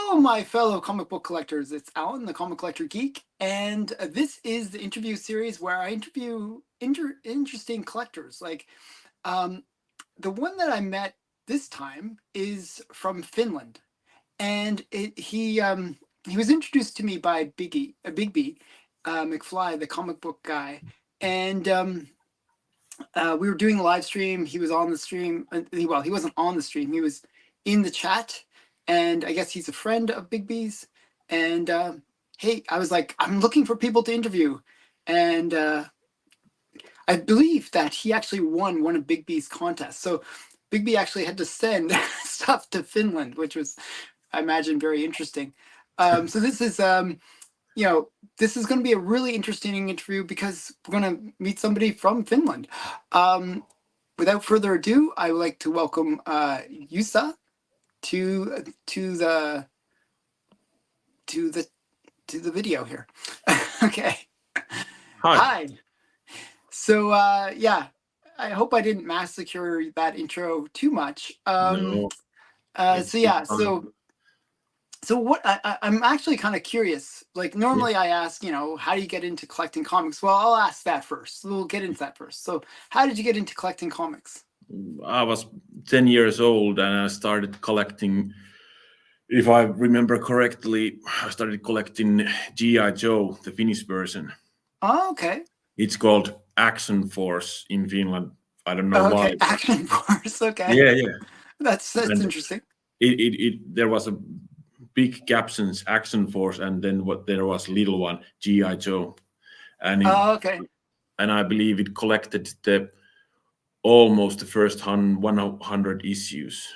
Hello, my fellow comic book collectors. It's Alan, the Comic Collector Geek, and this is the interview series where I interview interesting collectors. Um, the one that I met this time is from Finland, and he was introduced to me by Big B, McFly, the comic book guy, and we were doing a live stream. He was on the stream. Well, he wasn't on the stream. He was in the chat, and I guess he's a friend of Big B's. And hey, I was like, I'm looking for people to interview, and I believe that he actually won one of Big B's contests. So Big B actually had to send stuff to Finland, which was, I imagine, very interesting. So this is this is going to be a really interesting interview because we're going to meet somebody from Finland. Without further ado, I would like to welcome Jusa to the video here. Okay. Hi. So yeah, I hope I didn't massacre that intro too much. No, So what I'm actually kind of curious. Like normally I ask, how do you get into collecting comics? Well, I'll ask that first. We'll get into that first. So how did you get into collecting comics? I was 10 years old and I started collecting, if I remember correctly, I started collecting G.I. Joe, the Finnish version. Oh, okay. It's called Action Force in Finland. I don't know why. Action Force, okay. Yeah. That's interesting. There was a big captions, Action Force, and then there was little one, G.I. Joe. And okay. And I believe it collected almost the first 100 issues.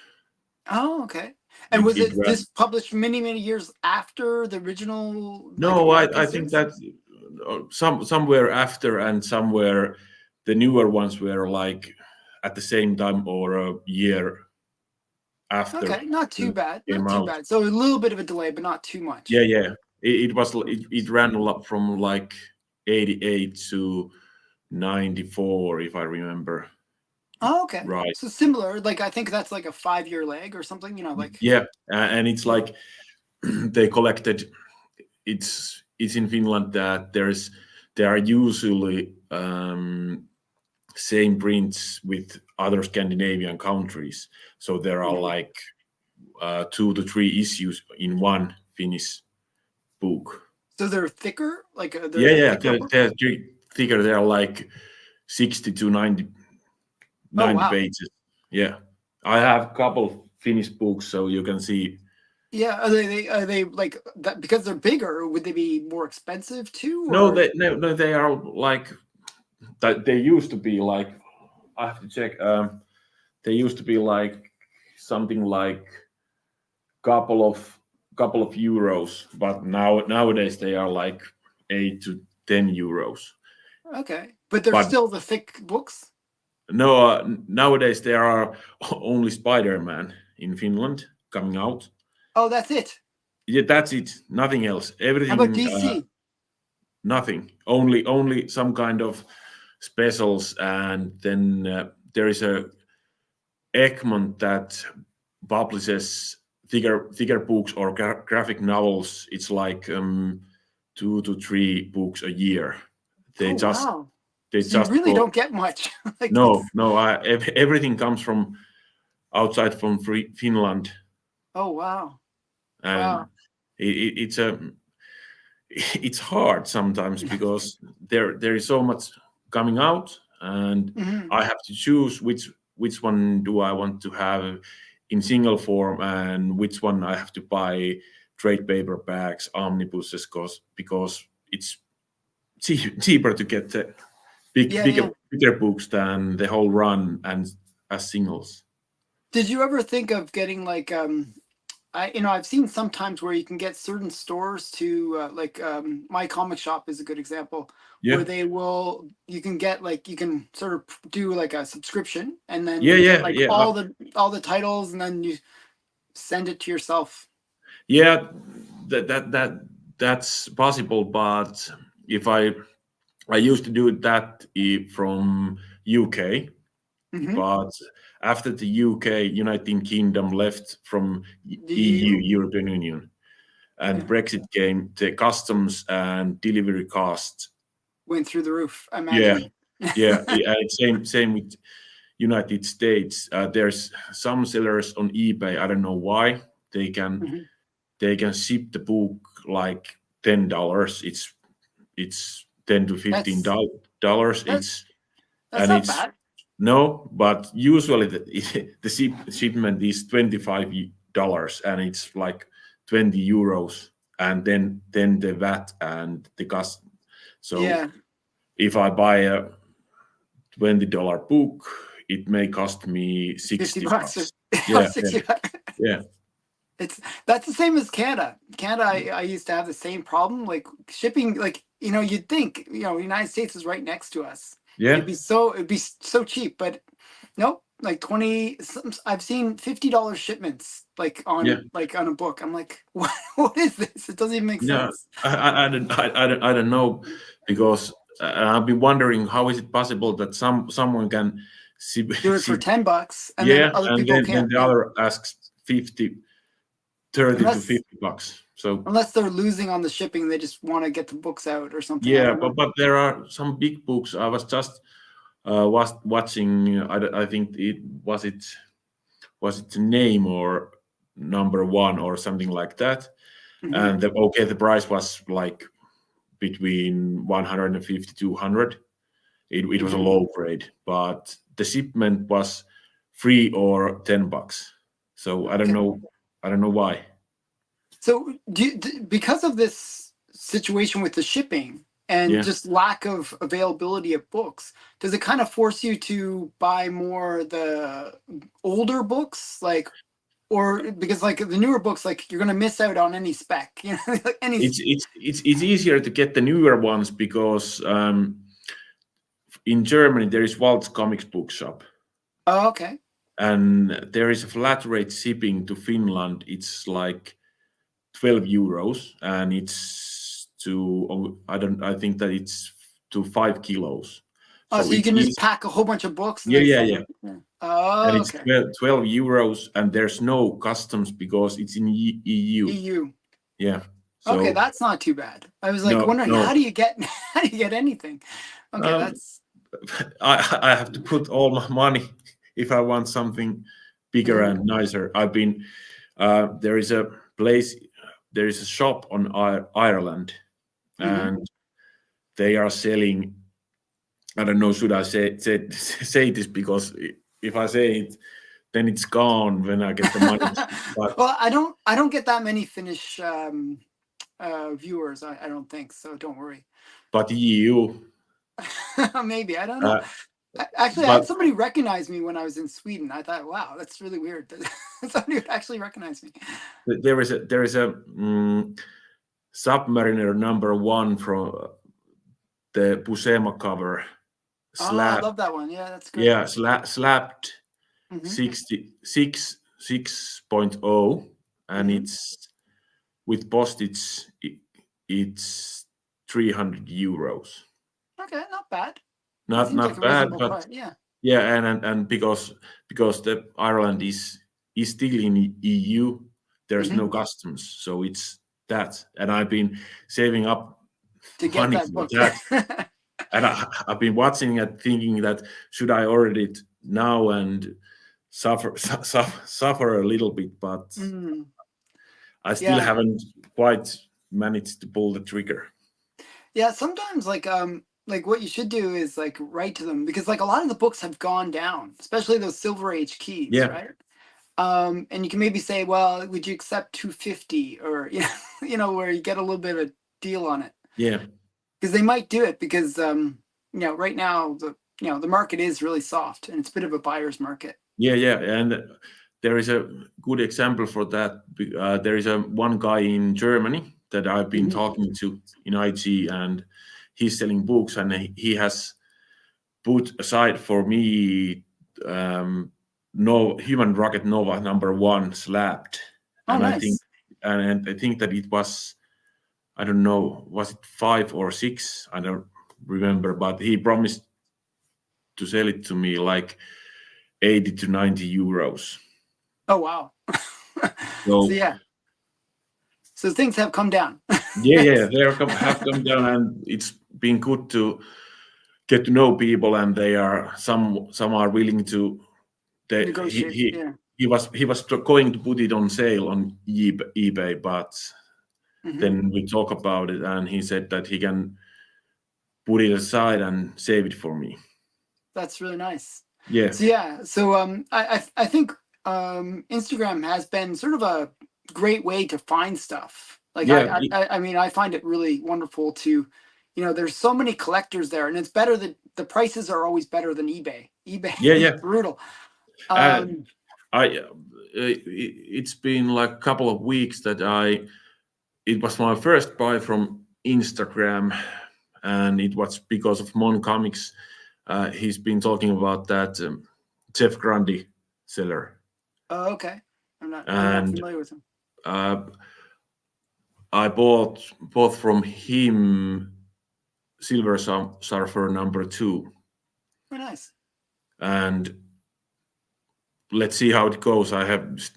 Oh, okay. And was this published many years after the original? No, I think that somewhere after, and somewhere the newer ones were like at the same time or a year after. Okay, not too bad. Not too bad. So a little bit of a delay, but not too much. Yeah. It ran up from like 88 to 94, if I remember. Oh, okay. Right. So similar, like I think that's like a 5-year leg or something, like. Yeah, and it's like they collected. It's in Finland that there are usually same prints with other Scandinavian countries. So there are like 2 to 3 issues in one Finnish book. So they're thicker, like they're thicker. They're like 60 to 90 pages. Yeah, I have a couple Finnish books, so you can see. Yeah, are they like that because they're bigger? Would they be more expensive too? No, they are like that. They used to be like, I have to check. They used to be like something like couple of euros, but nowadays they are like 8 to 10 euros. Okay, but they're still the thick books. No, nowadays there are only Spider-Man in Finland coming out. Oh, that's it. Yeah, that's it. Nothing else. Everything. How about DC? Nothing. Only some kind of specials, and then there is a Egmont that publishes thicker books or graphic novels. It's like 2 to 3 books a year. They you really don't get much. No. Everything comes from outside from Finland. Oh wow! And it's hard sometimes because there is so much coming out, and I have to choose which one do I want to have in single form and which one I have to buy trade paperbacks, omnibuses, because it's cheaper to get the bigger books than the whole run and as singles. Did you ever think of getting like I've seen sometimes where you can get certain stores to My Comic Shop is a good example where you can sort of do like a subscription and then all the titles and then you send it to yourself. Yeah, that's possible, but if I used to do that from UK, but after the UK, United Kingdom left from EU, European Union, and Brexit came, the customs and delivery costs went through the roof, I imagine. Same with United States. There's some sellers on eBay. I don't know why they can ship the book like $10. It's $10 to $15. That's It's not bad. no, but usually the shipment is $25 and it's like 20 euros, and then the VAT and the custom. So if I buy a $20 book, it may cost me 60 bucks. Yeah, 60 bucks. Yeah. That's the same as Canada. Canada, I used to have the same problem, like shipping. Like, you'd think, the United States is right next to us. Yeah. It'd be so cheap, but nope. Like 20. I've seen $50 shipments on a book. I'm like, what is this? It doesn't even make sense. I don't know, because I've been wondering how is it possible that someone can do it for $10 and then other people can't. Then the other asks 30 to 50 bucks. So unless they're losing on the shipping, they just want to get the books out or something. Yeah, but there are some big books. I was just watching. I think was the Name or Number One or something like that. And the price was like between 150 to 200. It was a low grade, but the shipment was free or $10. So I don't know why. So because of this situation with the shipping and just lack of availability of books, does it kind of force you to buy more the older books, or because the newer books, you're going to miss out on any spec, It's easier to get the newer ones because in Germany there is Walt's Comics Bookshop. Oh, okay. And there is a flat rate shipping to Finland. It's like 12 euros, and it's I think that it's to 5 kilos. So you can just pack a whole bunch of books. And Oh, and it's 12 euros, and there's no customs because it's in EU. Yeah. So, okay, that's not too bad. I was wondering how do you get anything? Okay, I have to put all my money if I want something bigger and nicer. I've been there is a shop on Ireland, and they are selling. I don't know, should I say this, because if I say it, then it's gone when I get the money. But, well, I don't get that many Finnish viewers. I don't think so. Don't worry. But EU. Maybe, I don't know. Actually, I had somebody recognize me when I was in Sweden. I thought, wow, that's really weird that somebody would actually recognize me. There is a Submariner number 1 from the Buscema cover. I love that one. Yeah, that's great. Yeah, slapped 6.0, and it's with postage. It's 300 euros. Okay, not bad. Not bad, but and because the Ireland is still in EU, there's no customs, so it's that. And I've been saving up to get money that book. for that. And I've been watching it, thinking that should I order it now and suffer a little bit, but I still haven't quite managed to pull the trigger. Yeah, sometimes what you should do is write to them, because a lot of the books have gone down, especially those Silver Age keys, right? And you can maybe say, well, would you accept 250, or where you get a little bit of a deal on it. Yeah. Because they might do it because right now the market is really soft and it's a bit of a buyer's market. Yeah, and there is a good example for that. There is one guy in Germany that I've been talking to in IG, and he's selling books, and he has put aside for me Human Rocket Nova number 1 slapped. Oh, and nice. I think that it was, I don't know, was it 5 or 6? I don't remember, but he promised to sell it to me like 80 to 90 euros. Oh, wow. So So things have come down. Yeah, they have come down, and it's been good to get to know people, and they are some are willing to. Negotiate. Yeah. He was going to put it on sale on eBay, but then we talk about it, and he said that he can put it aside and save it for me. That's really nice. Yeah. So I think Instagram has been sort of a great way to find stuff. Like I mean, I find it really wonderful to, there's so many collectors there, and it's better that the prices are always better than eBay. eBay is brutal. It's been like a couple of weeks that it was my first buy from Instagram, and it was because of Mon Comics. He's been talking about that Jeff Grundy seller. Oh, okay. I'm not familiar with him. I bought from him Silver Surfer #2. Very nice. And let's see how it goes. It's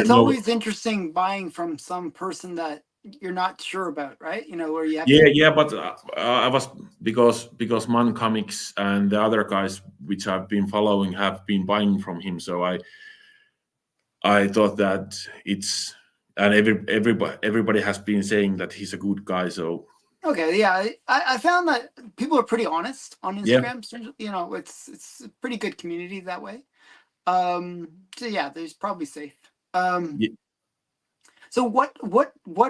always interesting buying from some person that you're not sure about, right? Where you have but I was because Man Comics and the other guys which I've been following have been buying from him, so I thought that it's, and everybody has been saying that he's a good guy, so okay. Yeah, I found that people are pretty honest on Instagram. Yeah. It's a pretty good community that way. So yeah, there's probably safe. So what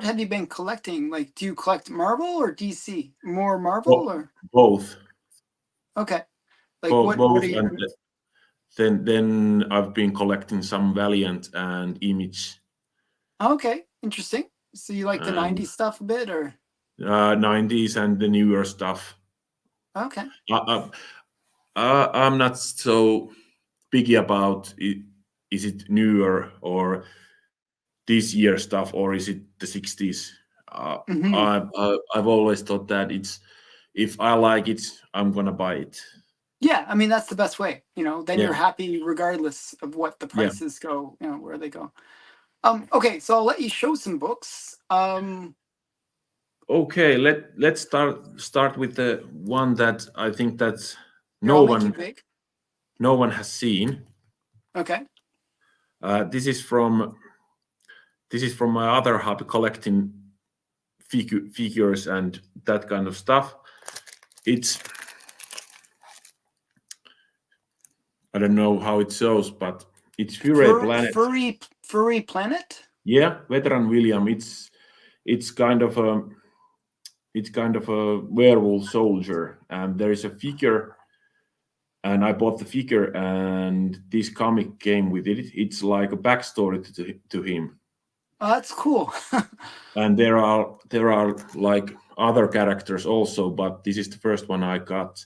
have you been collecting? Like, do you collect Marvel or DC? More Marvel or both? Okay. Like both, what are you? And then I've been collecting some Valiant and Image. Okay, interesting. So you like the 90s stuff a bit, or 90s and the newer stuff. Okay. I'm not so picky about it. Is it newer or this year stuff, or is it the 60s? I've always thought that if I like it, I'm gonna buy it. Yeah, I mean that's the best way. Then you're happy regardless of what the prices go. Where they go. Okay, so I'll let you show some books. Okay, let's start with the one that I think that no one has seen. Okay. This is from my other hobby, collecting figures and that kind of stuff. It's, I don't know how it shows, but it's Furry Planet. Yeah, Veteran William. It's kind of a werewolf soldier, and there is a figure, and I bought the figure, and this comic came with it. It's like a backstory to him. Oh, that's cool. And there are like other characters also, but this is the first one I got,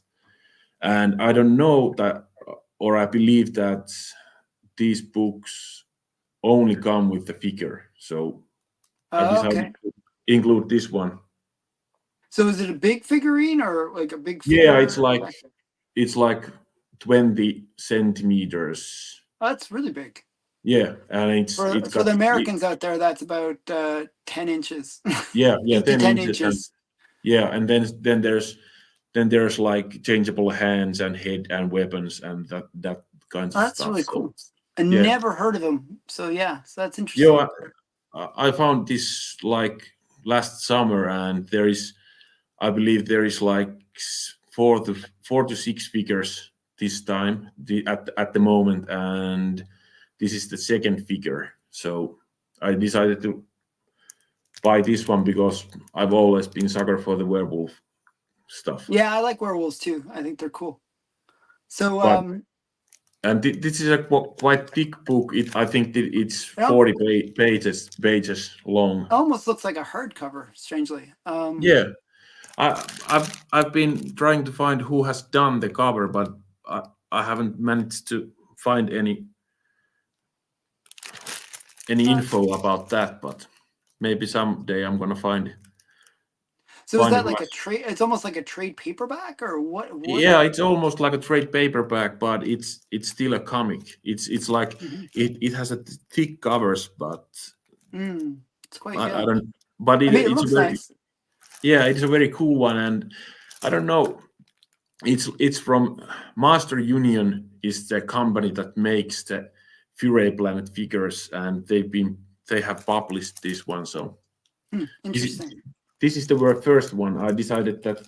and I don't know that, or I believe that these books only come with the figure, so I decided to include this one. So is it a big figurine or like a big figure? Yeah, it's like 20 centimeters. Oh, that's really big. Yeah, and it's for the Americans out there, that's about 10 inches. Yeah, 10 inches. And then there's like changeable hands and head and weapons and that kind of stuff. That's really cool. I never heard of them. So that's interesting. Yeah, I found this like last summer, and I believe there is like 4 to 6 figures this time at the moment, and this is the second figure. So I decided to buy this one because I've always been sucker for the werewolf stuff. Yeah, I like werewolves too. I think they're cool. So and this is a quite thick book. I think it's 40 pages long. Almost looks like a hardcover, strangely. Yeah, I've been trying to find who has done the cover, but I haven't managed to find any info about that. But maybe someday I'm gonna find it. So is that like a trade? It's almost like a trade paperback, or what? Yeah, it's almost like a trade paperback, but it's still a comic. It's like it has a thick covers, but It's quite I good. don't, but I mean, it it's a looks very, nice. yeah, it's a very cool one, and I don't know. It's from Master Union is the company that makes the Fury Planet figures, and they have published this one. So this is, Interesting. this is the first one. I decided that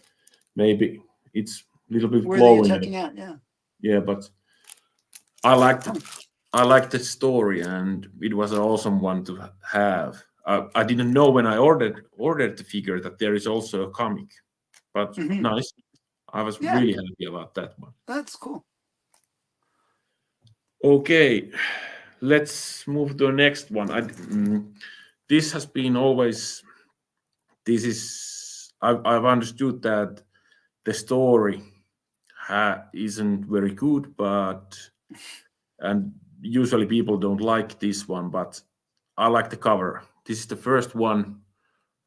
maybe it's a little bit Where are you glowing. checking out? Yeah. Yeah, but I liked it. I liked the story, and it was an awesome one to have. I didn't know when I ordered the figure that there is also a comic, but nice. I was Yeah, really happy about that one. that's cool. Okay, let's move to the next one. This has been always. This is. I've understood that the story isn't very good, but and usually people don't like this one, but I like the cover. This is the first one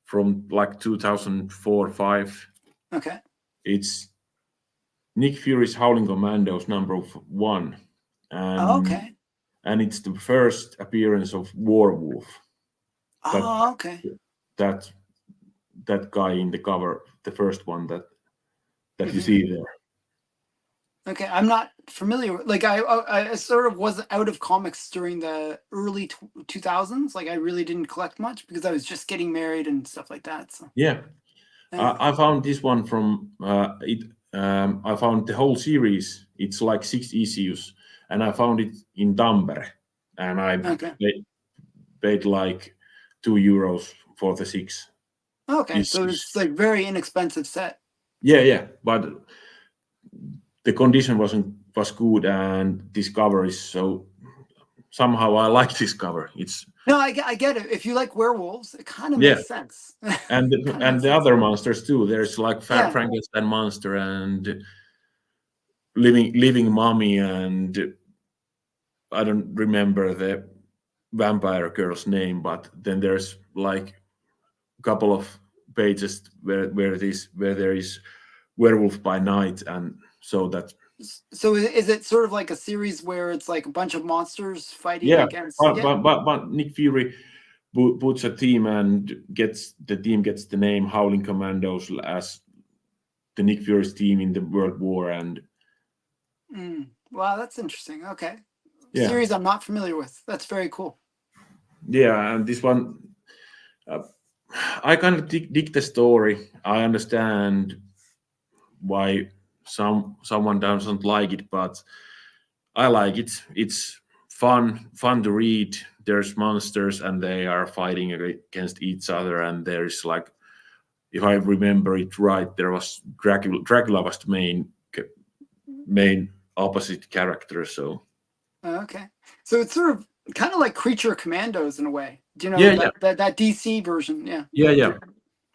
from like 2004-5. Okay. It's Nick Fury's Howling Commandos #1, Okay. and it's the first appearance of Warwolf. Okay. That guy in the cover, the first one that you see there. Okay, I'm not familiar with, like, I sort of was out of comics during the early 2000s. Like, I really didn't collect much because I was just getting married and stuff like that. So Yeah, yeah. I found this one from it. I found the whole series. It's like 6 issues, and I found it in Tampere, and I paid like €2 for the 6. Okay, so it's like very inexpensive set. Yeah, but the condition was good, and this cover is so. Somehow I like this cover. It's no, I get it. If you like werewolves, it kind of makes sense. and the other monsters too. There's like Frankenstein monster and living mummy, and I don't remember the vampire girl's name, but then there's like a couple of pages where there is werewolf by night, and so that. So is it sort of like a series where it's like a bunch of monsters fighting against? But Nick Fury puts a team and the team gets the name Howling Commandos as the Nick Fury's team in the World War. And wow, that's interesting. Okay, series I'm not familiar with. That's very cool. Yeah, and this one, I kind of dig the story. I understand why someone doesn't like it, but I like it. It's fun to read. There's monsters and they are fighting against each other, and there's like, if I remember it right, there was Dracula was the main opposite character. So okay, so it's sort of kind of like Creature Commandos in a way. Do you know that DC version? Yeah.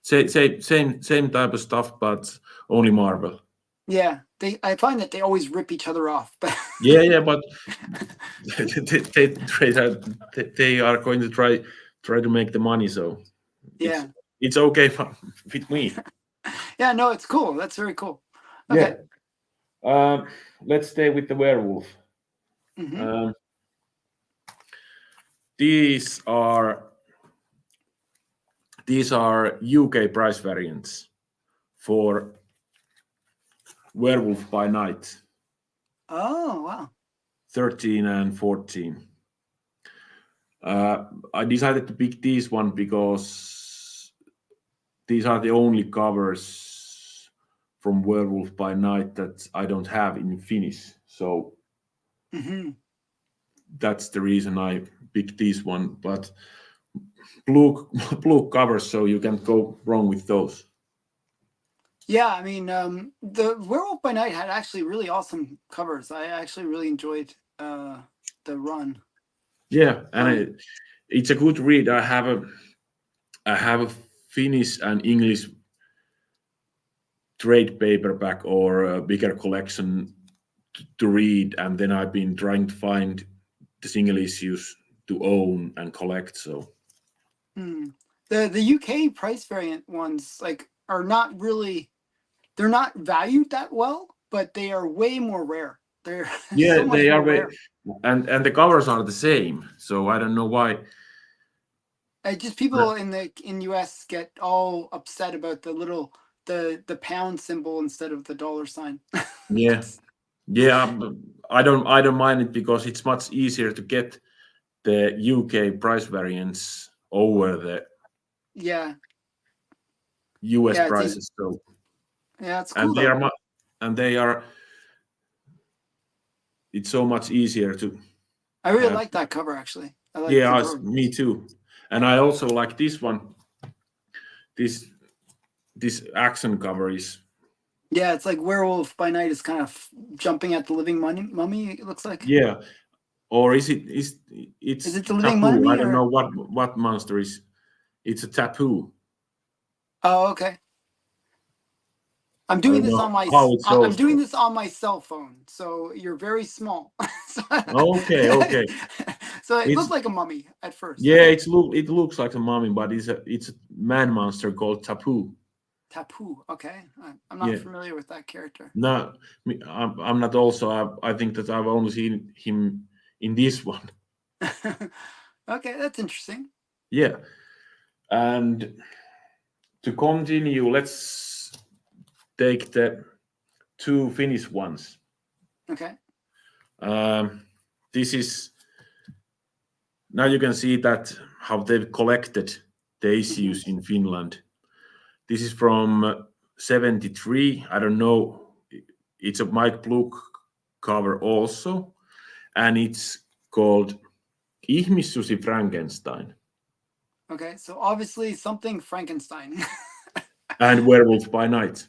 Same type of stuff, but only Marvel. Yeah, I find that they always rip each other off. But yeah, but they are going to try to make the money. So it's okay with me. Yeah, no, it's cool. That's very cool. Okay. Yeah. Let's stay with the werewolf. These are UK price variants for Werewolf by Night. Oh, wow. 13 and 14. I decided to pick this one because these are the only covers from Werewolf by Night that I don't have in Finnish. So that's the reason I picked this one. But blue covers, so you can't go wrong with those. Yeah, I mean, the Werewolf by Night had actually really awesome covers. I actually really enjoyed the run. Yeah, and it's a good read. I have a Finnish and English trade paperback or a bigger collection to read, and then I've been trying to find the single issues to own and collect. So the UK price variant ones are not really, they're not valued that well, but they are way more rare. They're they are rare. And the covers are the same, so I don't know why Just people in US get all upset about the pound symbol instead of the dollar sign. Yeah, yeah. I don't mind it because it's much easier to get the UK price variance over the Yeah, US yeah, prices. So yeah, it's and cool they though. are and they are. It's so much easier to. I really like that cover actually. I like the Yeah, cover. me too. And I also like this one. This action cover is. Yeah, it's like Werewolf by Night is kind of jumping at the living mummy. It looks like. Yeah, or is it? Is It's it the living taboo? I mummy don't or? know what monster is. It's a taboo. Oh, okay. I'm I doing don't this know on my how it's I'm doing also. this on my cell phone, so you're very small. so, Okay, okay. so it It's looked like a mummy at first. yeah. It looks like a mummy, but it's a man monster called Tapu. Tapu. Okay, I'm not Yeah. familiar with that character. No, I'm not. Also, I think that I've only seen him in this one. Okay, that's interesting. Yeah, and to continue, let's take the two Finnish ones. Okay. This is now you can see that how they've collected the issues in Finland. This is from 73. I don't know. It's a Mike Blue cover also, and it's called Ihmissusi Frankenstein Okay, so obviously something Frankenstein. and Werewolf by Night.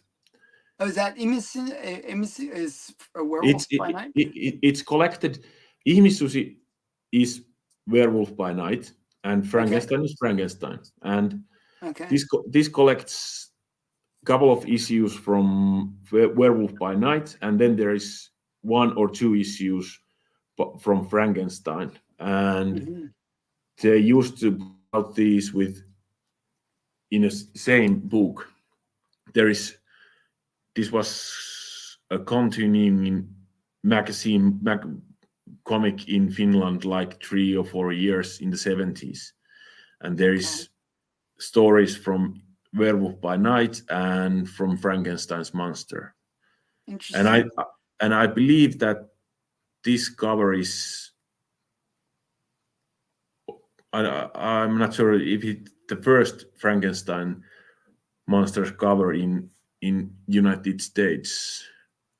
Oh, is that Imisu is a werewolf by night? It's collected. Ihmissusi is Werewolf by Night, and Frankenstein is Frankenstein. And Okay. this collects a couple of issues from Werewolf by Night, and then there is one or two issues from Frankenstein. And they used to put out these with in a same book. This was a continuing magazine comic in Finland like 3 or 4 years in the 70s, and there is stories from Werewolf by Night and from Frankenstein's monster. Interesting. And I believe that this cover is. I'm not sure if it's the first Frankenstein monsters cover in United States.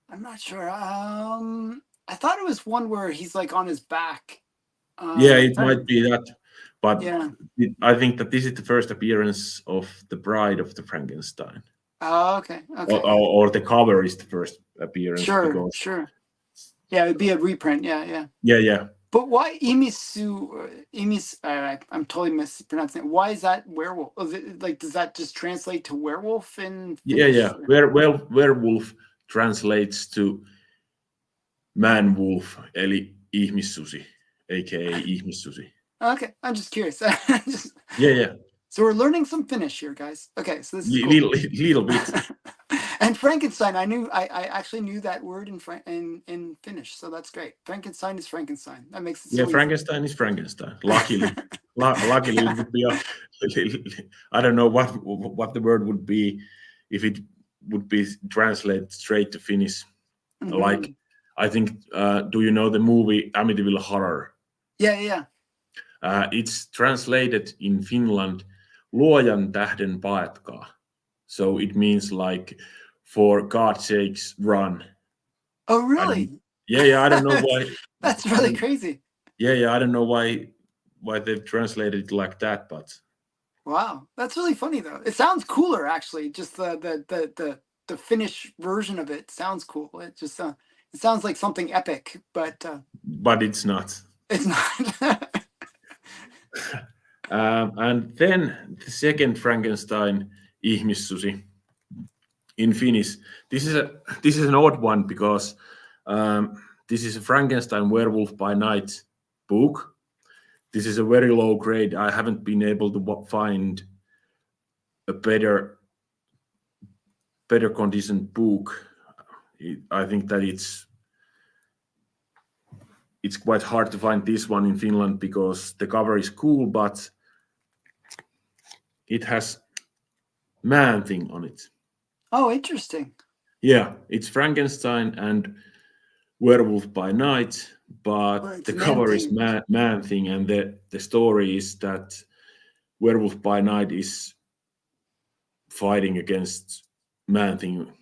I'm not sure. I thought it was one where he's like on his back. Yeah, it might be that, but yeah. I think that this is the first appearance of the Bride of the Frankenstein. Oh, okay. Okay. Or the cover is the first appearance. Sure. Because, Sure. Yeah, it'd be a reprint. Yeah. Yeah. yeah, yeah. But why Imis? I'm totally mispronouncing it. Why is that werewolf? Like, does that just translate to werewolf in Finnish? Yeah. Werewolf translates to man wolf, eli ihmissusi, aka ihmissusi. Okay, I'm just curious. Yeah. So we're learning some Finnish here, guys. Okay, so this is cool. Little bit. And Frankenstein, I actually knew that word in Finnish, so that's great. Frankenstein is Frankenstein. That makes it so easy. Frankenstein is Frankenstein. Luckily, it would be I don't know what the word would be if it would be translated straight to Finnish. Like, I think, do you know the movie Amityville Horror? Yeah. It's translated in Finland, luojan tähden paetkaa. So it means like, for God's sakes, run. Oh, really? I don't know why. That's really crazy. Yeah, I don't know why they've translated it like that, but wow, that's really funny though. It sounds cooler actually. Just the Finnish version of it sounds cool. It just it sounds like something epic, but it's not. It's not. And then the second Frankenstein, Ihmissusi, in Finnish. This is an odd one because this is a Frankenstein Werewolf by Night book. This is a very low grade. I haven't been able to find a better conditioned book. I think that it's quite hard to find this one in Finland because the cover is cool, but it has Man-Thing on it. Oh, interesting. Yeah, it's Frankenstein and Werewolf by Night, But but it's the cover is Man-Thing. Man-Thing, and the story is that Werewolf by Night is fighting against Man-Thing,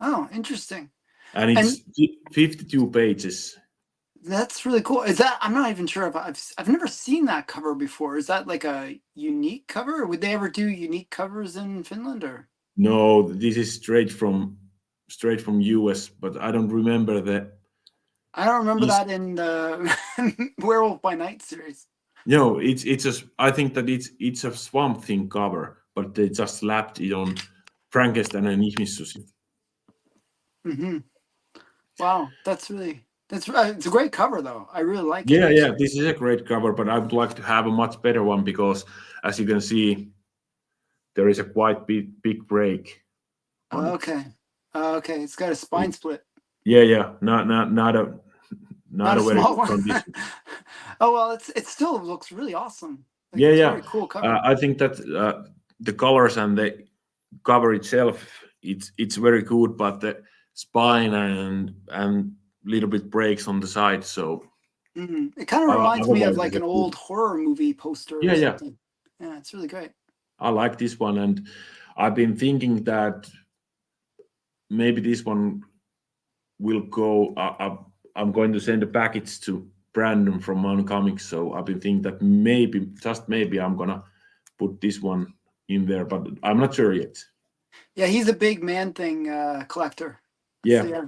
Oh, interesting. and And it's 52 pages. that's really cool. Is that, I'm not even sure if I've never seen that cover before. Is that like a unique cover? Or would they ever do unique covers in Finland or? No, this is straight from US, but I don't remember the. I don't remember This, that in the Werewolf by Night series. no, it's a. I think that it's a Swamp Thing cover, but they just slapped it on Frankenstein and Ihmissusi. Hmm. Wow, that's it's a great cover though. I really like it Yeah, yeah, actually. this is a great cover, but I would like to have a much better one because, as you can see, there is a quite big break on it. Okay. Okay, it's got a spine split. Yeah, yeah, not Not a a very small good one. condition. Oh well, it still looks really awesome. Like Yeah, it's a yeah. very cool cover. I think that the colors and the cover itself, it's very good, but the spine and little bit breaks on the side. So It kind of reminds me of otherwise, like it's a an good. old horror movie poster or Yeah, yeah. something. Yeah, it's really great. I like this one, and I've been thinking that maybe this one will go. I'm going to send a package to Brandon from Mountain Comics, so I've been thinking that maybe, just maybe, I'm gonna put this one in there, but I'm not sure yet. Yeah, he's a big Man-Thing collector. Yeah. So, yeah.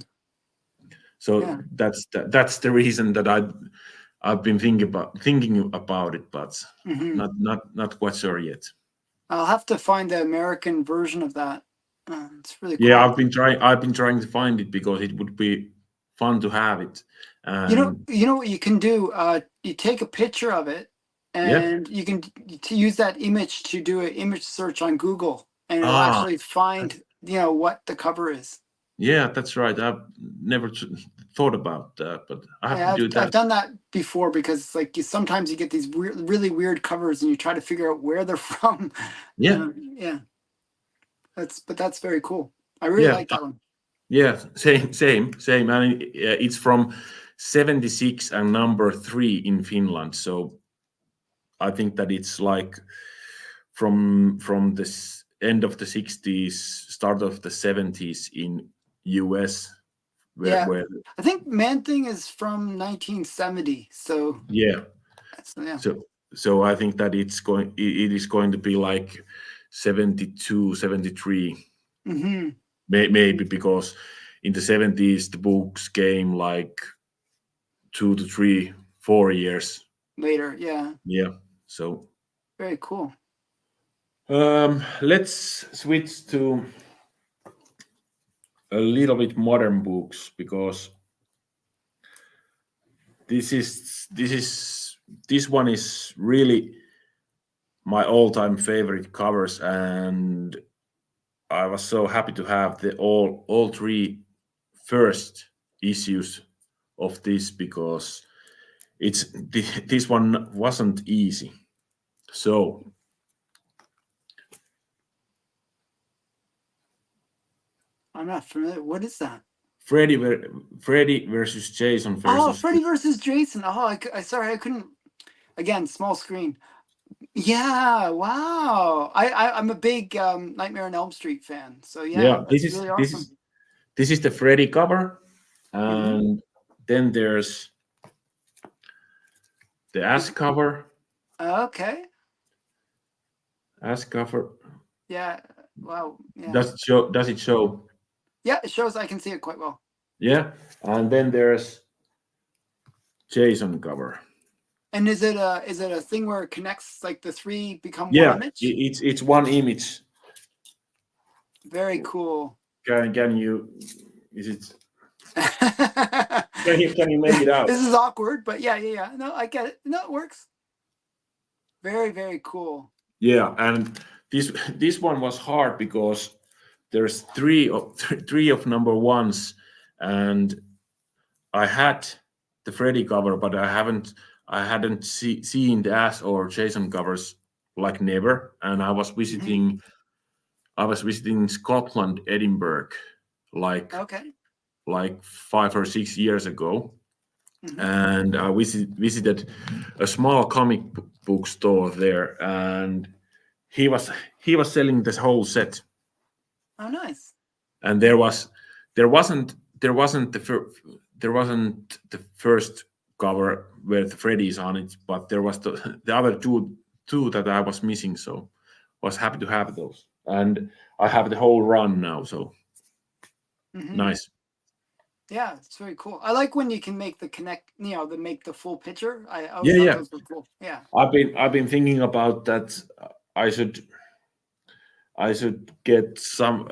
So Yeah. that's the reason that I've been thinking about it, but Hmm. not quite sure yet. I'll have to find the American version of that. It's really Yeah, cool. I've been trying to find it because it would be fun to have it. And You know what you can do? You take a picture of it, yeah. and you can use that image to do an image search on Google, and it'll Ah, actually find what the cover is. yeah, that's right. I've never thought about that, but I have to Yeah, do I've that. done that before because like sometimes you get these really weird covers, and you try to figure out where they're from. Yeah, Yeah, that's very cool. I really yeah, like that one. yeah. Same. And it's from 76 and number 3 in Finland. So I think that it's like from this end of the 60s, start of the 70s in US, Yeah, where I think Man-Thing is from 1970. So yeah. yeah. So I think that it is going to be like 72, 73, Hmm. maybe, because in the 70s the books came like 2 to 3, 4 years. Later, yeah. Yeah. So Very cool. let's switch to a little bit modern books because this one is really my all-time favorite covers, and I was so happy to have the all 3 first issues of this because this one wasn't easy. So I'm not familiar. What is that? Freddy versus Jason Oh, versus. Freddy versus Jason. Oh, sorry, I couldn't. Again, small screen. Yeah, wow. I'm a big Nightmare on Elm Street fan. So yeah, Yeah, that's really awesome. this is the Freddy cover, Hmm. and then there's the Ash cover. Okay. Ash cover. Yeah. Wow. Yeah. Does it show? Yeah, it shows I can see it quite well. Yeah, and then there's Jason cover. And is it a thing where it connects like the 3 become one Yeah, image? it's one image. Very cool. Can you? Is it? Can you make it out? This is awkward, but yeah. No, I get it. No, it works. Very, very cool. Yeah, and this one was hard because there's three of number ones, and I had the Freddy cover, but I hadn't seen the Ash or Jason covers like never. And I was visiting Scotland, Edinburgh, like Okay. 5 or 6 years ago, and I visited a small comic book store there, and he was selling this whole set, Oh, nice. and there wasn't the first cover where the Freddy's on it, but there was the other two that I was missing, so was happy to have those, and I have the whole run now, so nice. Yeah, it's very cool. I like when you can make the make the full picture. I always Yeah, thought yeah. those were cool. Yeah. I've been thinking about that. I should get some.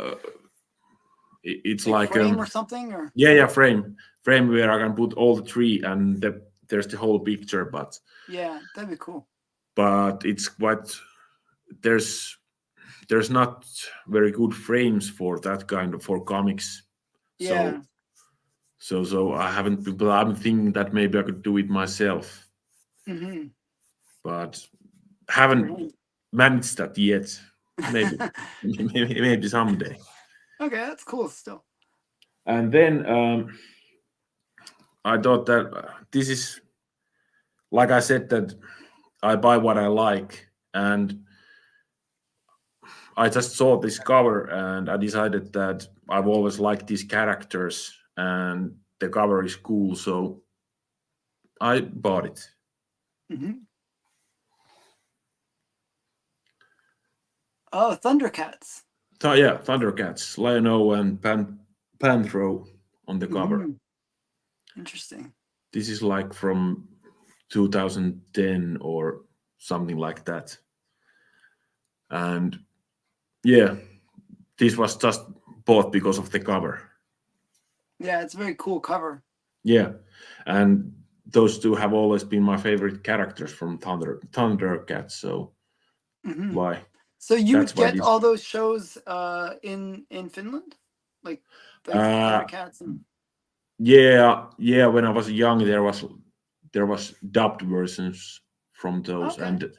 It's like frame or something, or yeah, frame where I can put all the three, and there's the whole picture. But yeah, that'd be cool. But it's quite there's not very good frames for that kind of for comics. Yeah. So I haven't. But I'm thinking that maybe I could do it myself. But haven't managed that yet. Maybe maybe someday. Okay, that's cool still. And then I thought that this is, like I said, that I buy what I like, and I just saw this cover and I decided that I've always liked these characters and the cover is cool, so I bought it. Oh, Thundercats. Yeah, Thundercats, Lion-O and Panthro on the cover. Interesting. This is like from 2010 or something like that. And yeah, this was just bought because of the cover. Yeah, it's a very cool cover. Yeah, and those two have always been my favorite characters from Thundercats. So why? So you would get all those shows in Finland, like Thundercats and. Yeah. When I was young, there was dubbed versions from those, and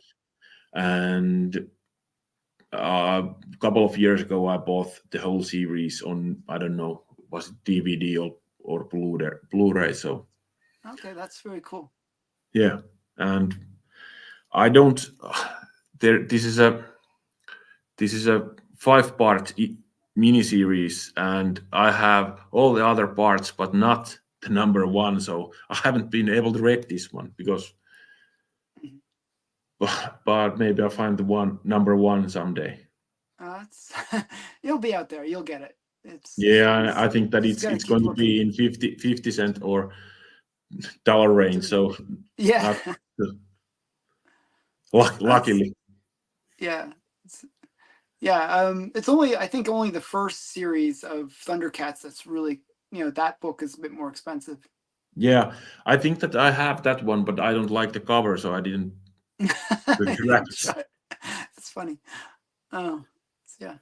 a couple of years ago, I bought the whole series on, I don't know, was it DVD or Blu-ray? So okay, that's very cool. Yeah, and I don't. This is a 5-part miniseries, and I have all the other parts, but not the number one. So I haven't been able to read this one because. But maybe I'll find the number one someday. You'll be out there. You'll get it. I think that it's going to be in 50 cent or dollar range. So yeah, luckily. Yeah. It's only, I think, only the first series of Thundercats that's really, that book is a bit more expensive. Yeah, I think that I have that one, but I don't like the cover, so I didn't. That's funny. Oh, yeah.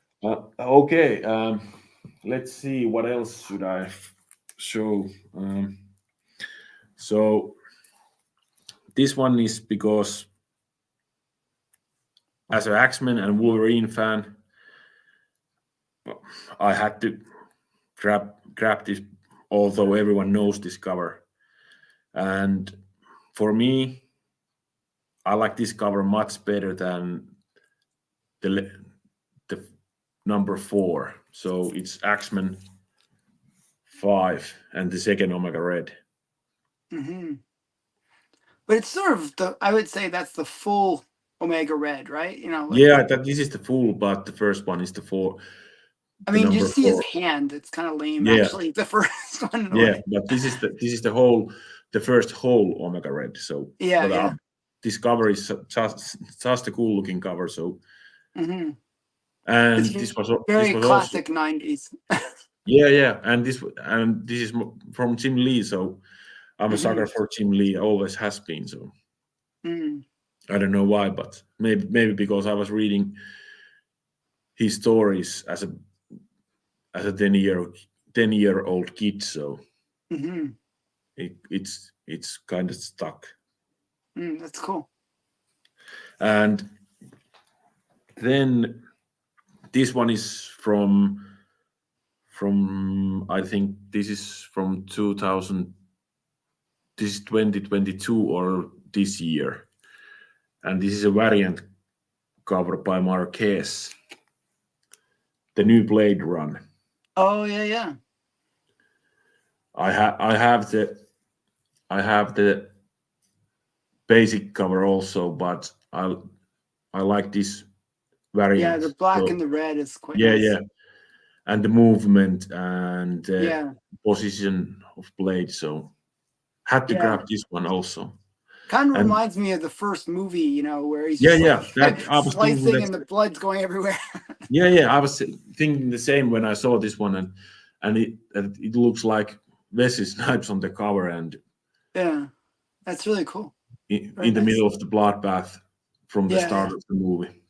Okay. Let's see. What else should I show? So this one is because as an X-Men and Wolverine fan, I had to grab this, although everyone knows this cover. And for me, I like this cover much better than the number 4. So it's X-Men 5 and the second Omega Red. But it's sort of I would say that's the full Omega Red, right? This is the full, but the first one is the 4. I mean, you see his hand. It's kind of lame, actually. The first one. But this is the first whole Omega Red. So this cover is just a cool looking cover. So and this was very classic 90s. and this is from Jim Lee. So I'm a sucker for Jim Lee. Always has been. So I don't know why, but maybe because I was reading his stories as a 10-year-old kid. So it's kind of stuck. That's cool. And Then this one is from I think this is from 2000. This is 2022 or this year, and this is a variant cover by Marquez. The new Blade Run. Oh yeah. I have the basic cover also, but I like this variant. Yeah, the black and the red is quite yeah, nice. yeah, and the movement and the Yeah. position of blade. So had to grab this one also. Kind of And reminds me of the first movie, you know, where he's yeah, just yeah, like that I was thinking slicing that. and the blood's going everywhere. Yeah, I was thinking the same when I saw this one, and it looks like Wesley Snipes on the cover, and Yeah, that's really cool. in Very the nice. middle of the bloodbath from the start of the movie.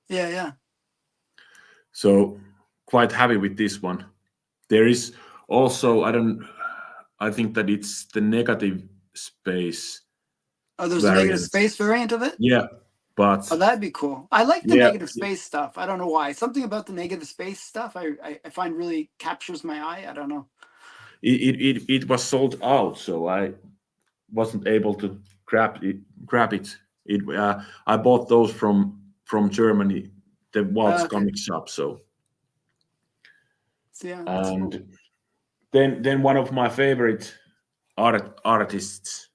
Yeah. So quite happy with this one. There is also I think that it's the negative space. Oh, there's variant. a negative space variant of it? Yeah, but oh, that'd be cool. I like the negative space stuff. I don't know why. Something about the negative space stuff I find really captures my eye. I don't know. It was sold out, so I wasn't able to grab it. I bought those from Germany, the Waltz comic shop. So yeah, and cool. then one of my favorite artists,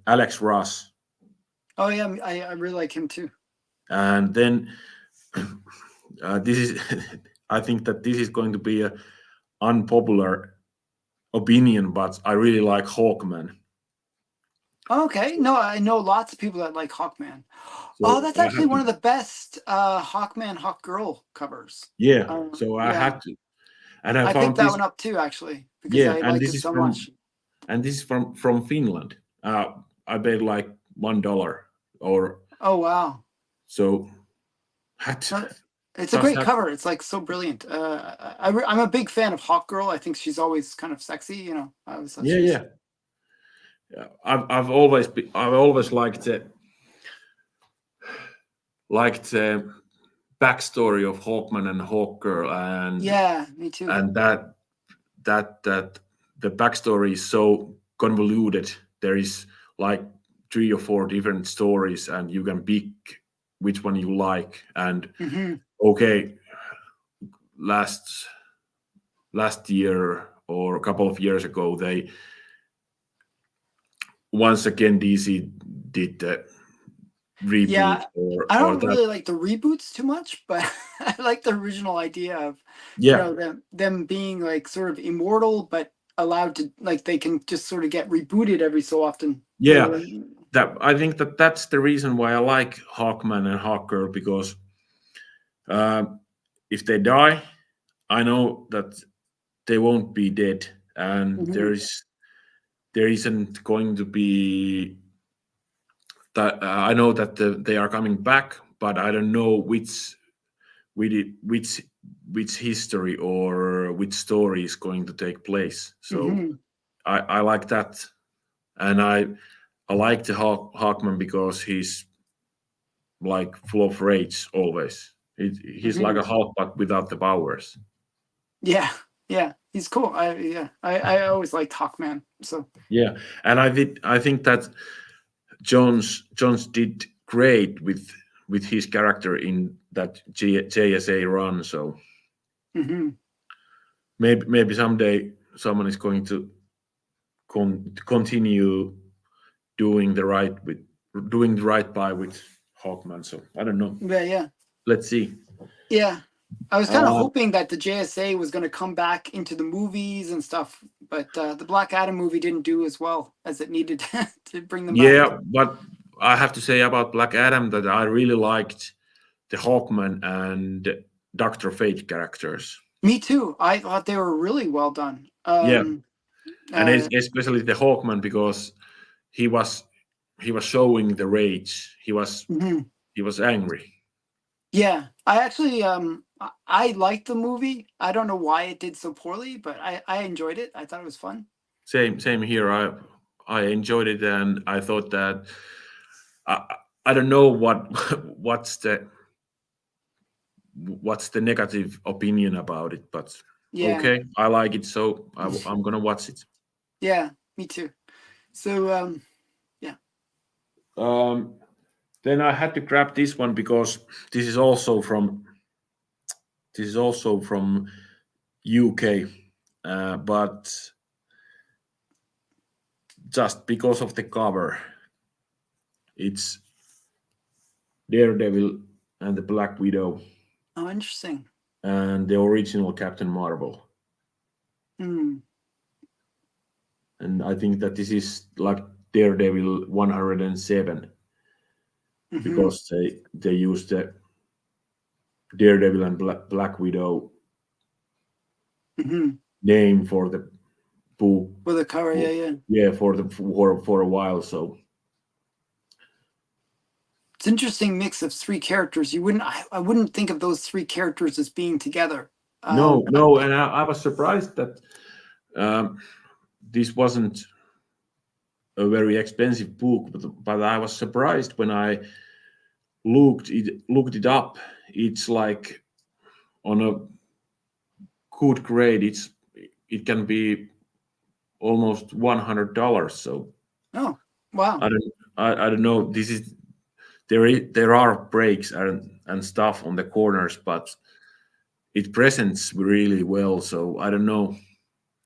Alex Ross. Oh yeah, I really like him too. And then this is I think that this is going to be a unpopular opinion, but I really like Hawkman. Okay, no, I know lots of people that like Hawkman. So that's actually one of the best Hawkman Hawkgirl covers. Yeah, so I had to, and I picked that one up too, actually, because I liked it so much. And this is from Finland. I paid like $1 or. Oh wow! So it's a great cover. It's like so brilliant. I'm a big fan of Hawkgirl. I think she's always kind of sexy. You know. Yeah. I've always liked the backstory of Hawkman and Hawkgirl, and yeah, me too. And that the backstory is so convoluted. There is like 3 or 4 different stories, and you can pick which one you like. And okay, last year or a couple of years ago, they once again DC did the reboot. Yeah, I don't really like the reboots too much, but I like the original idea of you know them being like sort of immortal, but allowed to like they can just sort of get rebooted every so often. Yeah, that I think that's the reason why I like Hawkman and Hawkgirl, because if they die, I know that they won't be dead, and there isn't going to be that. I know that they are coming back, but I don't know which history or which story is going to take place. So I like that, and I like the Hawkman because he's like full of rage always. He's like a Hulk, but without the powers. Yeah, he's cool. I always liked Hawkman. So yeah, and I think that Jones did great with his character in that JSA run. So maybe someday someone is going to continue doing the right by with Hawkman. So I don't know. Yeah. Let's see. Yeah. I was kind of hoping that the JSA was going to come back into the movies and stuff, but the Black Adam movie didn't do as well as it needed to bring them back. Yeah, but I have to say about Black Adam that I really liked the Hawkman and Dr. Fate characters. Me too. I thought they were really well done. And especially the Hawkman, because he was showing the rage. He was angry. Yeah, I actually I liked the movie. I don't know why it did so poorly, but I enjoyed it. I thought it was fun. Same here. I enjoyed it, and I thought that I don't know what's the what's the negative opinion about it, but Yeah. okay, I like it, so I'm gonna watch it. Yeah, me too. So yeah. Then I had to grab this one because this is also from UK, but just because of the cover, it's Daredevil and the Black Widow Oh, interesting. and the original Captain Marvel. Hmm. And I think that this is like Daredevil 107 because they used the Daredevil and Black Widow name for the book. For the cover, For a while. So it's an interesting mix of three characters. I wouldn't think of those three characters as being together. no, and I was surprised that this wasn't a very expensive book, but I was surprised when I looked it up. It's like on a good grade, it can be almost $100. So Oh, wow. I don't know. There are breaks and stuff on the corners, but it presents really well. So I don't know.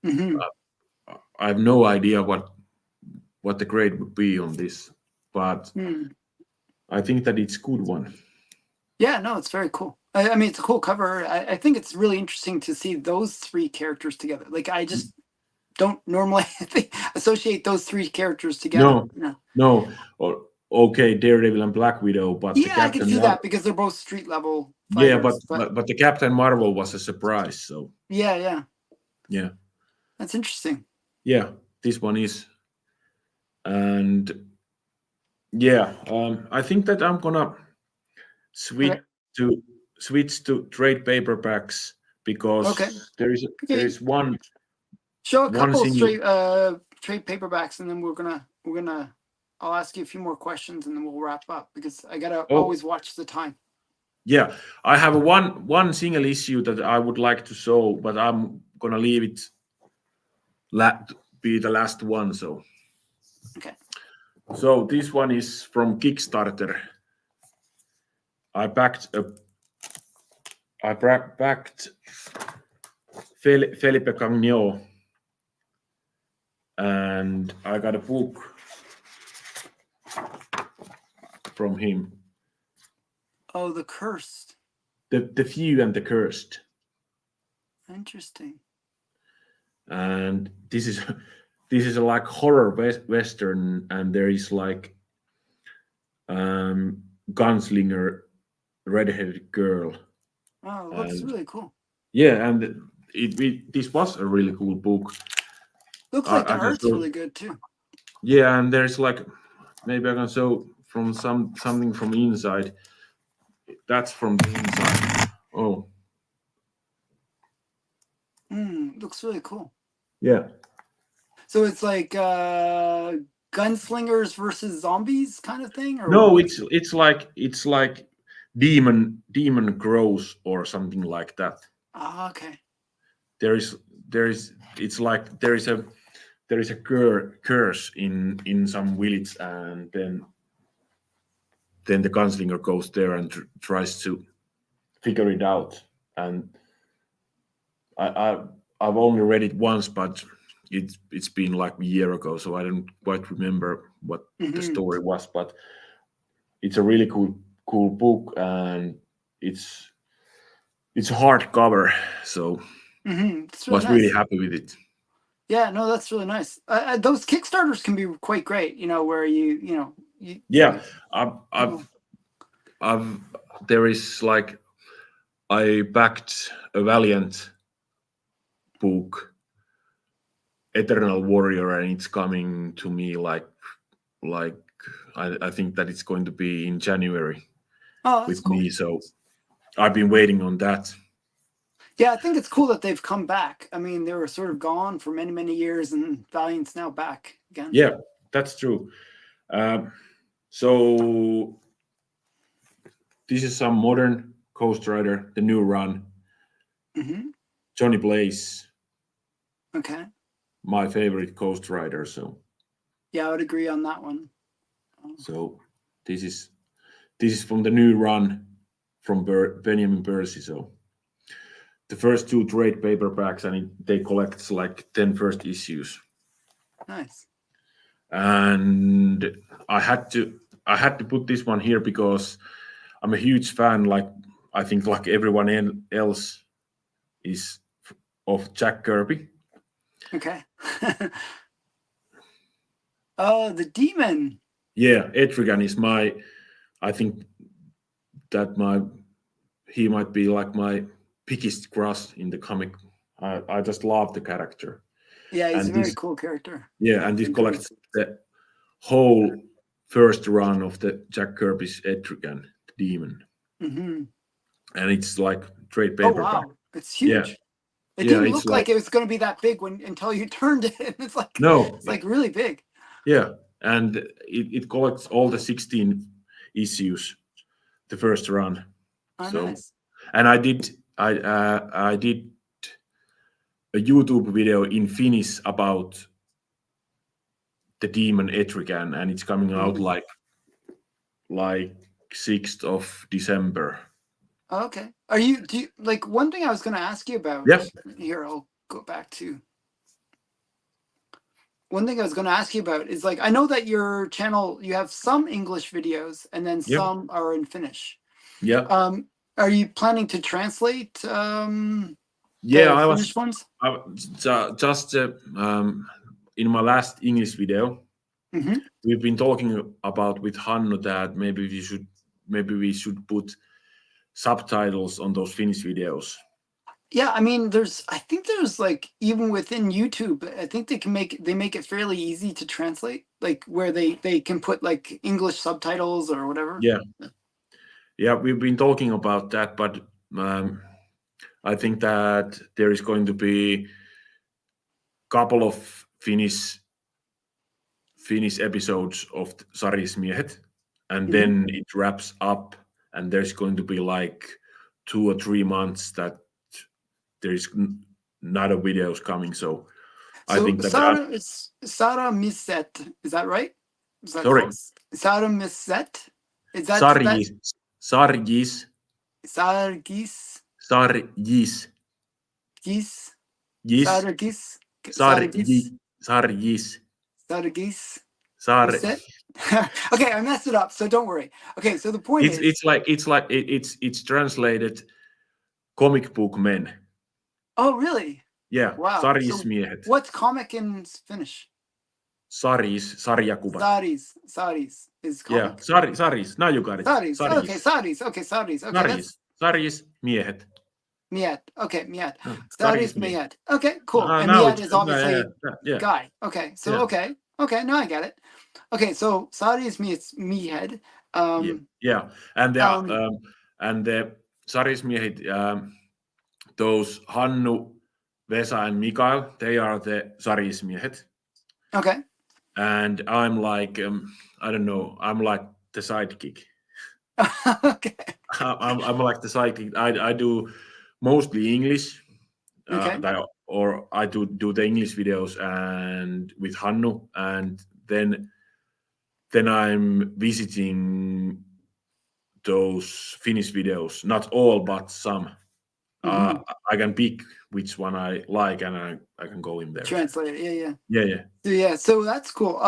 I have no idea what the grade would be on this, but I think that it's a good one. Yeah, no, it's very cool. I mean, it's a cool cover. I think it's really interesting to see those three characters together. Like, I just don't normally associate those three characters together. No. Okay, Daredevil and Black Widow, but the Yeah, I could Captain see that because they're both street level yeah, fighters. but the Captain Marvel was a surprise. So yeah, yeah, that's interesting. yeah, this one is, and yeah, I think that I'm gonna switch to trade paperbacks because there is one. Show a couple straight trade paperbacks, and then we're gonna. I'll ask you a few more questions, and then we'll wrap up because I gotta always watch the time. Yeah, I have one single issue that I would like to show, but I'm gonna leave it be the last one. So okay. So this one is from Kickstarter. I backed Felipe Cagno, and I got a book from him. Oh, The Cursed. The Few and the Cursed. Interesting. And this is a like horror western, and there is like gunslinger redheaded girl. Oh, it looks really cool. Yeah, and this was a really cool book. Looks like the art's really good too. Yeah, and there's like maybe I can show from something from inside. That's from the inside. Oh. Looks really cool. Yeah. So it's like gunslingers versus zombies kind of thing, or no? It's like demon grows or something like that. Ah, okay. There is it's like there is a curse in some village, and then the gunslinger goes there and tries to figure it out. And I've only read it once, but it's been like a year ago, so I don't quite remember what the story was. But it's a really cool book, and it's a hardcover, so really was nice. really happy with it. Yeah, no, that's really nice. Those Kickstarters can be quite great, where I've there is like I backed a Valiant book, Eternal Warrior, and it's coming to me like I think that it's going to be in January with cool. me, so I've been waiting on that. Yeah, I think it's cool that they've come back. I mean, they were sort of gone for many, many years, and Valiant's now back again. Yeah, that's true. So this is some modern Ghost Rider, the new run. Johnny Blaze. Okay. My favorite Ghost Rider. So. Yeah, I would agree on that one. So this is from the new run from Benjamin Percy. So the first 2 trade paperbacks, and they collect like 10 first issues. Nice. And I had to put this one here because I'm a huge fan, like I think like everyone else is, of Jack Kirby. Okay. Oh, the demon. Yeah, Etrigan is I think that he might be like my biggest crush in the comic. I just love the character. Yeah, he's a very cool character. Yeah, and this collects the whole first run of the Jack Kirby's Etrigan, the demon. And it's like trade paperback. Oh wow, it's huge. Yeah. It didn't look like it was going to be that big until you turned it. It's like it's like really big. Yeah, and it collects all the 16 issues, the first run. Oh, so nice. And I did a YouTube video in Finnish about the demon Etrigan, and it's coming out like 6th of December. Okay. Do you like, one thing I was going to ask you about? Yeah. Here, I'll go back to. One thing I was going to ask you about is, like, I know that your channel, you have some English videos and then some are in Finnish. Yeah. Are you planning to translate? Yeah, I was. Ones? Just in my last English video, we've been talking about with Hannu that maybe we should put subtitles on those Finnish videos. Yeah, I mean, I think there's like, even within YouTube, I think they make it fairly easy to translate, like where they can put like English subtitles or whatever. Yeah, we've been talking about that, but I think that there is going to be a couple of Finnish episodes of Sarismiehet, and then it wraps up, and there's going to be like 2 or 3 months that there is not a videos coming. So I think that Sara Misset, is that right? Is that sorry, close? Sara Misset, is that Sargis? Sargis. Sargis. Gis. Gis. Sargis. Sargis. Sargis. Sargis. Okay, I messed it up, so don't worry. Okay, so the point is, it's translated comic book men. Oh, really? Yeah. Wow. Sarismiehet. So what's comic in Finnish? Saris, sarjakuvat. Saris is comic. Yeah, saris. Now you got it. Saris. Okay, saris. Okay, saris. Okay, saris miehet. Miet. Okay, miet. Saris miet. Okay, cool. And miet is obviously guy. Okay, so okay, now I get it. Okay, so saris meets miehet. Yeah, and the saris miehet. Those Hannu, Vesa, and Mikael, they are the sarismiehet. Okay. And I'm like, I don't know, I'm like the sidekick. Okay. I'm like the sidekick. I do mostly English. Or I do the English videos and with Hannu, and then I'm visiting those Finnish videos. Not all, but some. I can pick which one I like, and I can go in there. Translate it. Yeah. So that's cool.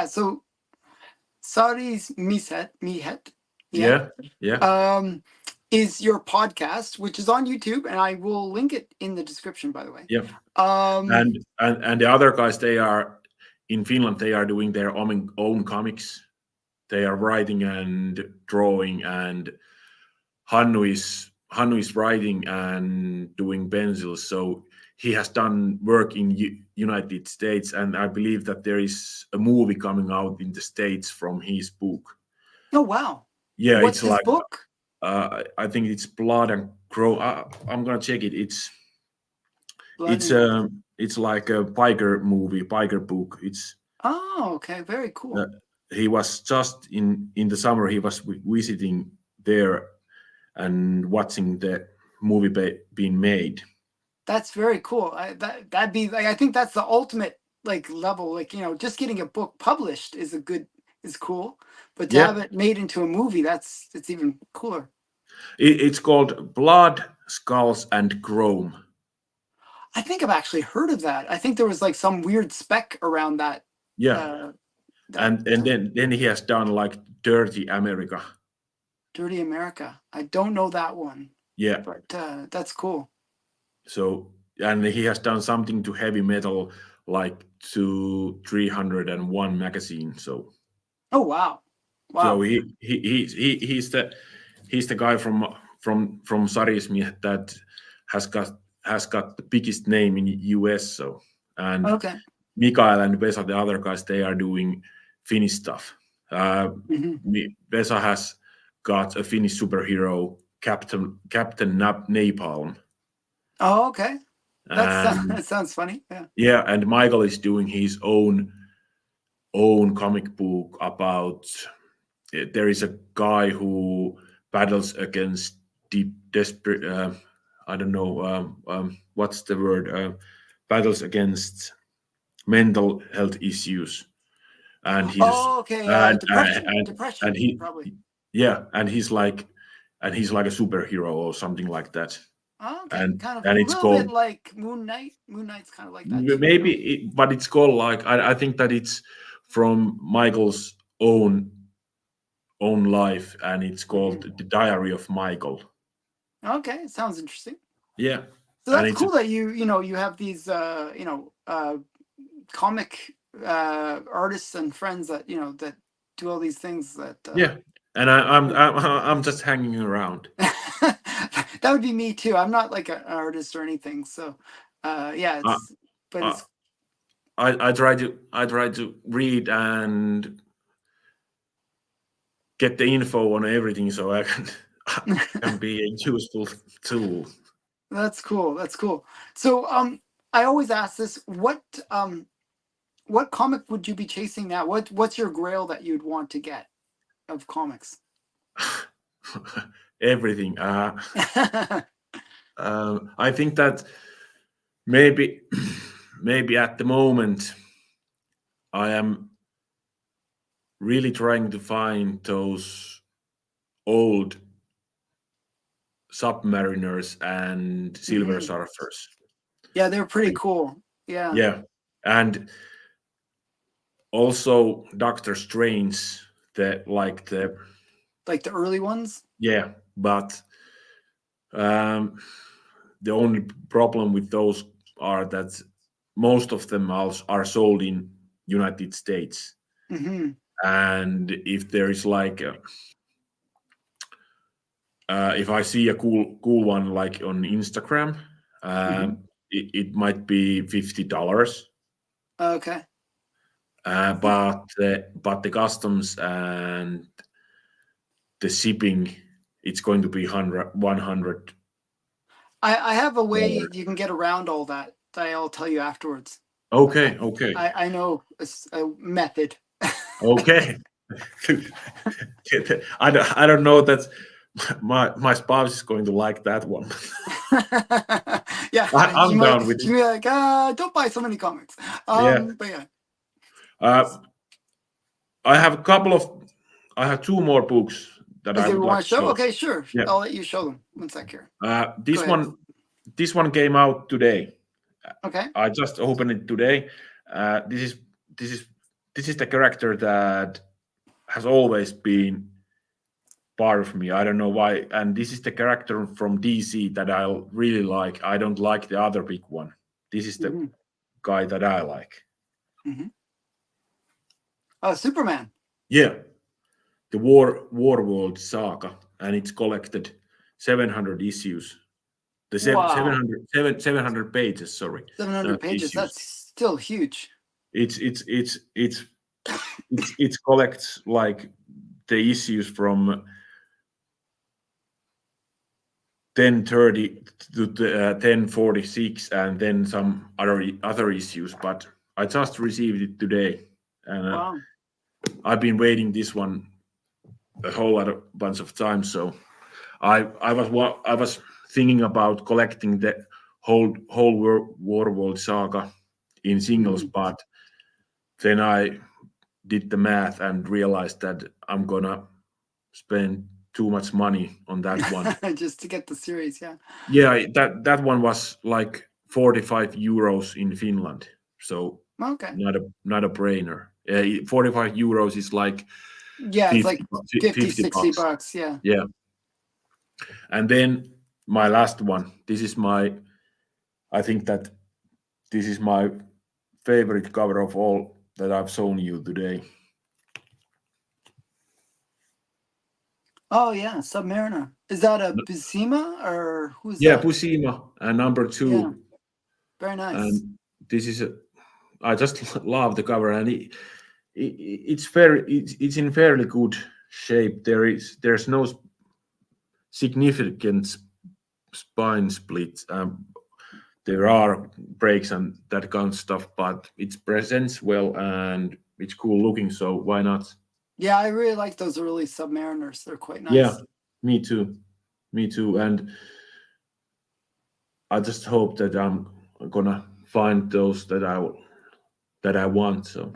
So Saris Mihet. Yeah. Is your podcast, which is on YouTube, and I will link it in the description, by the way. Yeah. And the other guys, they are in Finland. They are doing their own comics. They are writing and drawing, and Hannu is writing and doing pencils. So he has done work in United States, and I believe that there is a movie coming out in the States from his book. Oh wow! Yeah, what's it's his like book? I think it's Blood and Crow. I'm gonna check it. It's like a biker book. It's okay, very cool. He was just in the summer. He was visiting there, and watching the movie being made. That's very cool. That'd be like, I think that's the ultimate like level. Like, you know, just getting a book published is cool, but to have it made into a movie, it's even cooler. It's called Blood, Skulls, and Chrome. I think I've actually heard of that. I think there was like some weird spec around that. Yeah. And then he has done like Dirty America. Dirty America. I don't know that one. Yeah. But that's cool. So, and he has done something to heavy metal, like to 301 magazine. So. Oh wow. Wow. So he's the guy from Sarismi that has got the biggest name in US. So, and okay. Mikael and Vesa, the other guys, they are doing Finnish stuff. Vesa has got a Finnish superhero, Captain Napalm. Oh, okay. That sounds funny. Yeah. Yeah, and Michael is doing his own comic book about. There is a guy who battles against desperate. I don't know what's the word. Battles against mental health issues, and he's depression, and he probably. Yeah, and he's like a superhero or something like that. Oh, okay. And kind of and a it's little called bit like Moon Knight. Moon Knight's kind of like that too. Maybe, but it's called like I think that it's from Michael's own life, and it's called The Diary of Michael. Okay, it sounds interesting. Yeah. So that's cool that you have these comic artists and friends that that do all these things that yeah, and I'm just hanging around. That would be me too. I'm not like an artist or anything, so yeah, I try to read and get the info on everything so I can be a useful tool. That's cool. So I always ask this, what comic would you be chasing now? What's your grail that you'd want to get of comics? Everything. I think that maybe at the moment I am really trying to find those old Submariners and Silver Surfers. Yeah, they're pretty cool. Yeah. Yeah, and also Doctor Strange, the early ones. Yeah, but the only problem with those are that most of them are sold in United States. And if there is like if I see a cool one like on Instagram, it might be $50. Okay. But the customs and the shipping, it's going to be 100. I have a way you can get around all that I'll tell you afterwards. Okay. I know a method. Okay. I don't know that my spouse is going to like that one. Yeah, I'm down with it. You're like, don't buy so many comics. But yeah. I have two more books that I would like to show. Okay, sure. Yeah. I'll let you show them. One sec here. This one came out today. Okay. I just opened it today. This is the character that has always been part of me. I don't know why. And this is the character from DC that I really like. I don't like the other big one. This is the guy that I like. Superman. Yeah. The Warworld saga, and it's collected 700 issues. The 700 pages. Sorry, 700 pages. Issues. That's still huge. It collects like the issues from 1030 to 1046, and then some other issues. But I just received it today, and I've been waiting this one a whole bunch of time. So I was thinking about collecting the whole Warworld saga in singles, but then I did the math and realized that I'm gonna spend too much money on that one. Just to get the series, yeah. Yeah, that one was like 45 euros in Finland, so Okay. not a brainer. 45 euros is like Yeah, 50, it's like 50, 60 bucks. bucks. Yeah. Yeah. And then my last one. I think that this is my favorite cover of all that I've shown you today. Oh yeah, Submariner. Is that a Buscema or who's Yeah, that? Buscema and number 2. Yeah. Very nice. And this is I just love the cover, and it's in fairly good shape. There's no significant spine splits. There are breaks and that kind of stuff, but it presents well and it's cool looking. So why not? Yeah, I really like those early Submariners. They're quite nice. Yeah, me too. And I just hope that I'm gonna find those that I want. So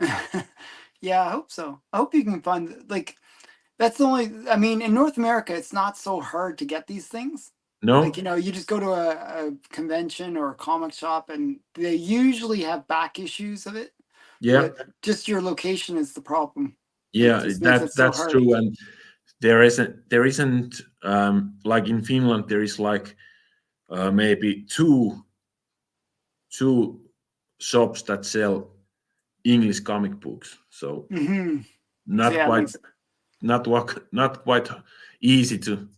yeah, I hope so. I hope you can find like that's the only. I mean, in North America, it's not so hard to get these things. no, Like, you just go to a convention or a comic shop, and they usually have back issues of it. yeah, But just your location is the problem. yeah, that's hard. true. And there isn't like in Finland there is like maybe two shops that sell English comic books. So not quite easy to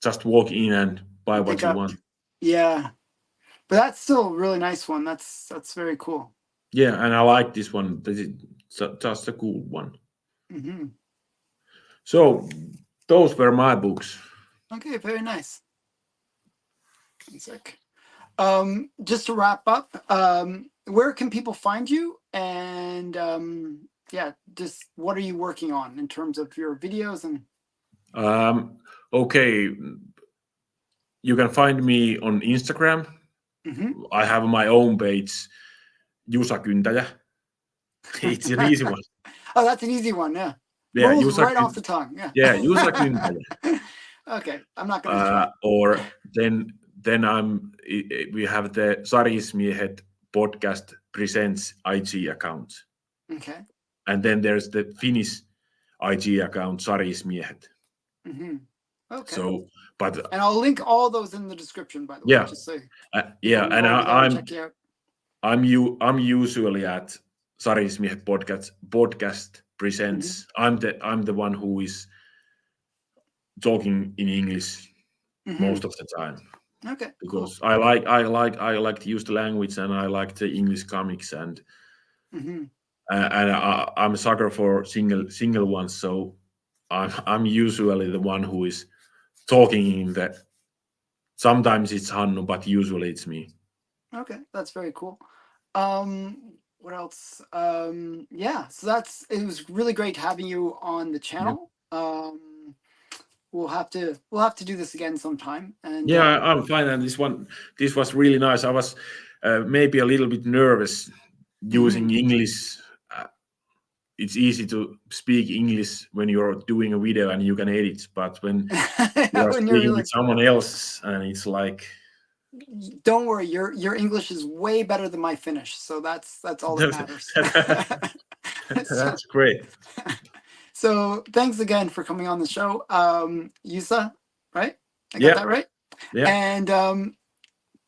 just walk in and buy what you want. Yeah, but that's still a really nice one. That's very cool. Yeah, and I like this one. This is just a cool one. So those were my books. Okay, very nice. One sec. Just to wrap up, where can people find you? And yeah, just what are you working on in terms of your videos and? Okay, you can find me on Instagram. I have my own page, Jusa Kyntaja. It's an easy one. Oh, that's an easy one. Yeah. Yeah, Rolls right off the tongue. Yeah. Yeah, Jusa Kyntaja. Okay, I'm not going to try. Or then we have the Sarismiehet podcast presents IG account. Okay. And then there's the Finnish IG account Sarismiehet. Okay. So, and I'll link all those in the description, by the way. Yeah. Just so yeah, and I'm I'm usually at Sarismiehet podcast presents. I'm the one who is talking in English most of the time. Okay. Because cool. I like to use the language, and I like the English comics, and I'm a sucker for single ones. So I'm usually the one who is talking in that. Sometimes it's Hannu, but usually it's me. Okay, that's very cool. What else? Yeah, so it was really great having you on the channel. Yeah. We'll have to do this again sometime. And yeah, I'm fine. And this was really nice. I was maybe a little bit nervous using English. It's easy to speak English when you're doing a video and you can edit, but when you're speaking with someone else, and it's like, don't worry, your English is way better than my Finnish, so that's all that matters. That's great. So thanks again for coming on the show, Jusa, right? I got that right? Yeah. And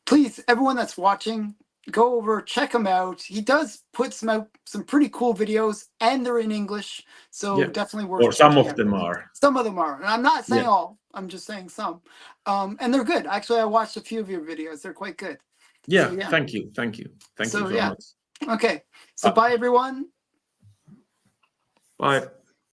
please, everyone that's watching, go over, check him out. He does put some pretty cool videos, and they're in English, so definitely worth. Or some of them are. Some of them are, and I'm not saying all. I'm just saying some, and they're good. Actually, I watched a few of your videos. They're quite good. Yeah, so, thank you so much. Okay, so bye everyone. Bye.